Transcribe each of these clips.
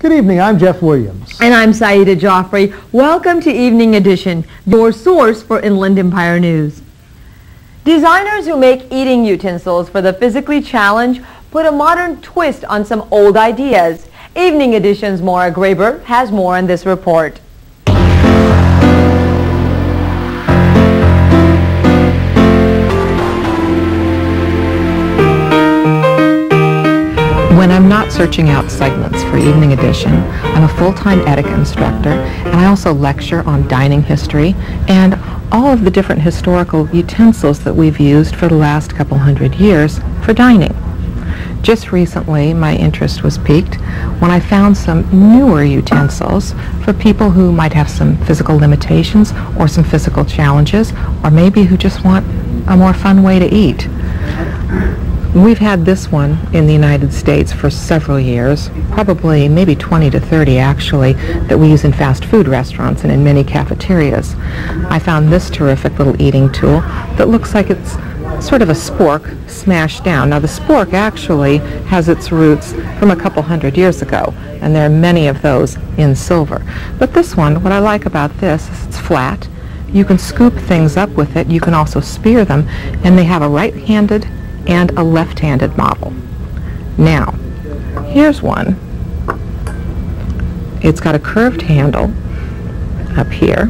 Good evening, I'm Jeff Williams. And I'm Saida Joffrey. Welcome to Evening Edition, your source for Inland Empire News. Designers who make eating utensils for the physically challenged put a modern twist on some old ideas. Evening Edition's Maura Graber has more in this report. When I'm not searching out segments for Evening Edition, I'm a full-time etiquette instructor, and I also lecture on dining history and all of the different historical utensils that we've used for the last couple hundred years for dining. Just recently, my interest was piqued when I found some newer utensils for people who might have some physical limitations or some physical challenges, or maybe who just want a more fun way to eat. We've had this one in the United States for several years, probably maybe 20 to 30 actually, that we use in fast food restaurants and in many cafeterias. I found this terrific little eating tool that looks like it's sort of a spork smashed down. Now the spork actually has its roots from a couple hundred years ago, and there are many of those in silver. But this one, what I like about this is it's flat. You can scoop things up with it. You can also spear them, and they have a right-handed and a left-handed model. Now, here's one. It's got a curved handle up here,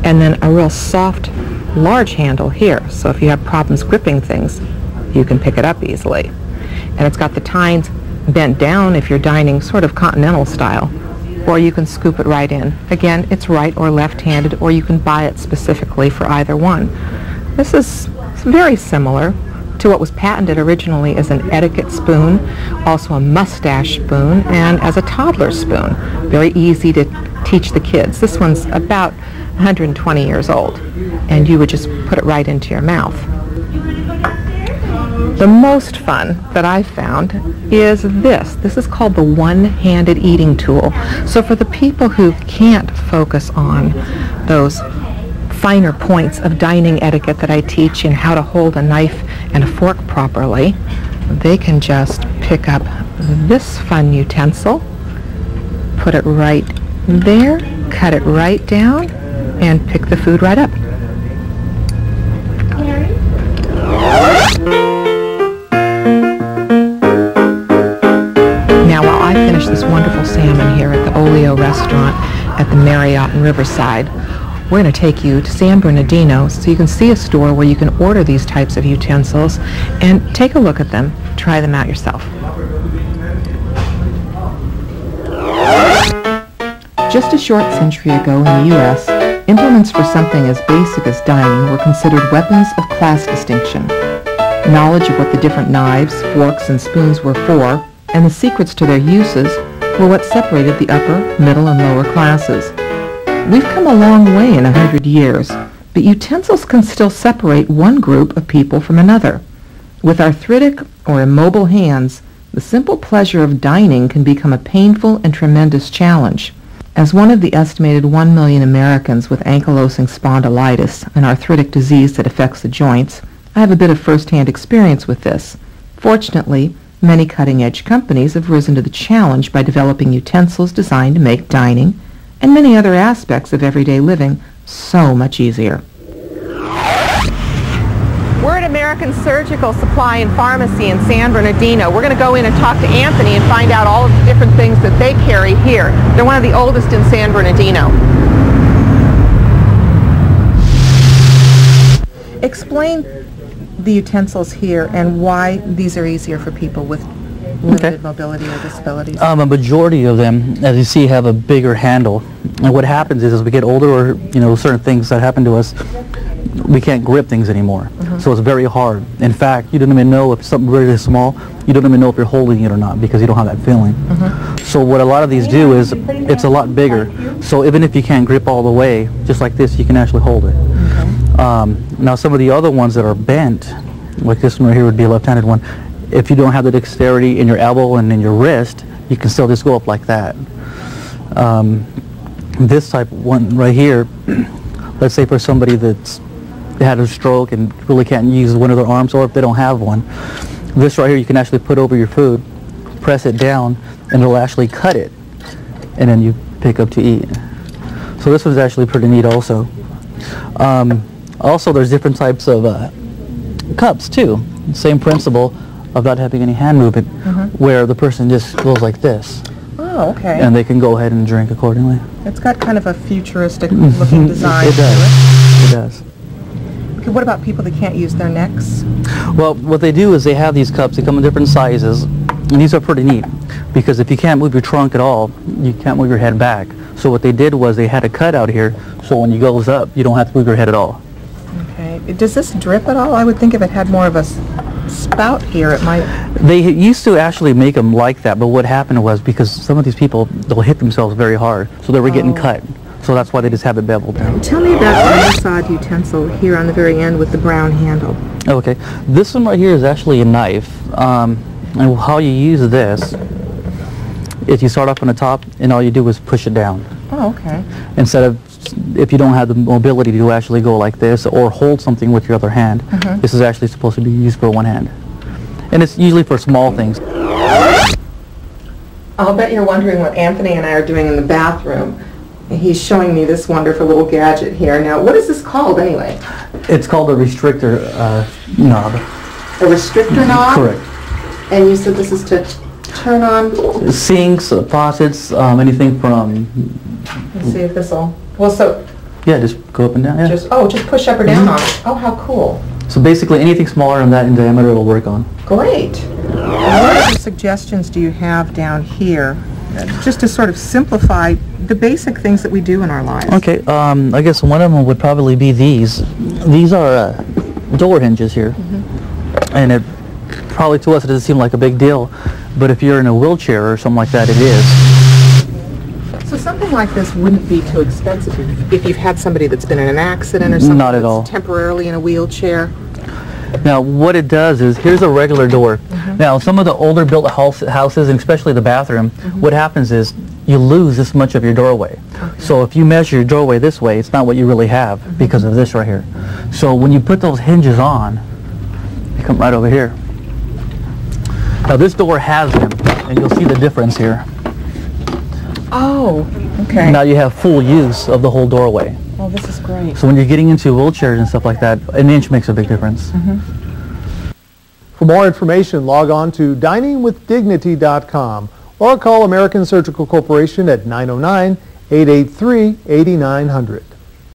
and then a real soft, large handle here. So if you have problems gripping things, you can pick it up easily. And it's got the tines bent down if you're dining sort of continental style, or you can scoop it right in. Again, it's right or left-handed, or you can buy it specifically for either one. This is very similar to what was patented originally as an etiquette spoon, also a mustache spoon, and as a toddler spoon. Very easy to teach the kids. This one's about 120 years old, and you would just put it right into your mouth. The most fun that I've found is this. This is called the one-handed eating tool. So for the people who can't focus on those finer points of dining etiquette that I teach in how to hold a knife and a fork properly, they can just pick up this fun utensil, put it right there, cut it right down, and pick the food right up. Now while I finish this wonderful salmon here at the Olio restaurant at the Marriott in Riverside, we're going to take you to San Bernardino so you can see a store where you can order these types of utensils and take a look at them, try them out yourself. Just a short century ago in the U.S., implements for something as basic as dining were considered weapons of class distinction. Knowledge of what the different knives, forks, and spoons were for, and the secrets to their uses, were what separated the upper, middle, and lower classes. We've come a long way in 100 years, but utensils can still separate one group of people from another. With arthritic or immobile hands, the simple pleasure of dining can become a painful and tremendous challenge. As one of the estimated 1 million Americans with ankylosing spondylitis, an arthritic disease that affects the joints, I have a bit of first-hand experience with this. Fortunately, many cutting-edge companies have risen to the challenge by developing utensils designed to make dining and many other aspects of everyday living so much easier. We're at American Surgical Supply and Pharmacy in San Bernardino. We're going to go in and talk to Anthony and find out all of the different things that they carry here. They're one of the oldest in San Bernardino. Explain the utensils here and why these are easier for people with limited mobility or disabilities. A majority of them, as you see, have a bigger handle. And what happens is, as we get older, or certain things that happen to us, we can't grip things anymore. So it's very hard. In fact, you don't even know if something really small, you don't even know if you're holding it or not because you don't have that feeling. So what a lot of these do is, it's a lot bigger. So even if you can't grip all the way, just like this, you can actually hold it. Now some of the other ones that are bent, like this one right here would be a left-handed one, if you don't have the dexterity in your elbow and in your wrist, you can still just go up like that. This type one right here, let's say for somebody that's had a stroke and really can't use one of their arms, or if they don't have one, this right here you can actually put over your food, press it down, and it'll actually cut it. and then you pick up to eat. So this was actually pretty neat also. Also, there's different types of cups too. Same principle of not having any hand movement, where the person just goes like this. Oh, okay. And they can go ahead and drink accordingly. It's got kind of a futuristic looking design It to does. it. It does. Okay, what about people that can't use their necks? Well, what they do is they have these cups. They come in different sizes, and these are pretty neat because if you can't move your trunk at all, you can't move your head back. So what they did was they had a cut out here, so when you goes up, you don't have to move your head at all. Okay. Does this drip at all? I would think if it had more of a spout here, it might... They used to actually make them like that, but what happened was because some of these people, they'll hit themselves very hard, so they were getting cut. So that's why they just have it beveled down. Tell me about the sawed utensil here on the very end with the brown handle. Okay, this one right here is actually a knife, and how you use this is you start off on the top, and all you do is push it down. Oh, okay. Instead of, if you don't have the mobility to actually go like this or hold something with your other hand, this is actually supposed to be used for one hand. And it's usually for small things. I'll bet you're wondering what Anthony and I are doing in the bathroom. He's showing me this wonderful little gadget here. Now, what is this called anyway? It's called a restrictor knob. A restrictor knob? Correct. And you said this is to turn on? Sinks, faucets, anything from... Let's see if this will... Well, so... Yeah, just go up and down, yeah. Just push up or down on it. Oh, how cool. So basically anything smaller than that in diameter will work on. Great. What other suggestions do you have down here, just to sort of simplify the basic things that we do in our lives? Okay, I guess one of them would probably be these. These are door hinges here. And it probably to us it doesn't seem like a big deal, but if you're in a wheelchair or something like that, it is. So something like this wouldn't be too expensive if you've had somebody that's been in an accident or something. Not at all. That's temporarily in a wheelchair. Now, what it does is, here's a regular door. Now, some of the older built houses, and especially the bathroom, what happens is you lose this much of your doorway. So if you measure your doorway this way, it's not what you really have because of this right here. So when you put those hinges on, they come right over here. Now, this door has them, and you'll see the difference here. Oh, okay. Now you have full use of the whole doorway. Oh, this is great. So when you're getting into wheelchairs and stuff like that, an inch makes a big difference. For more information, log on to diningwithdignity.com or call American Surgical Corporation at 909-883-8900.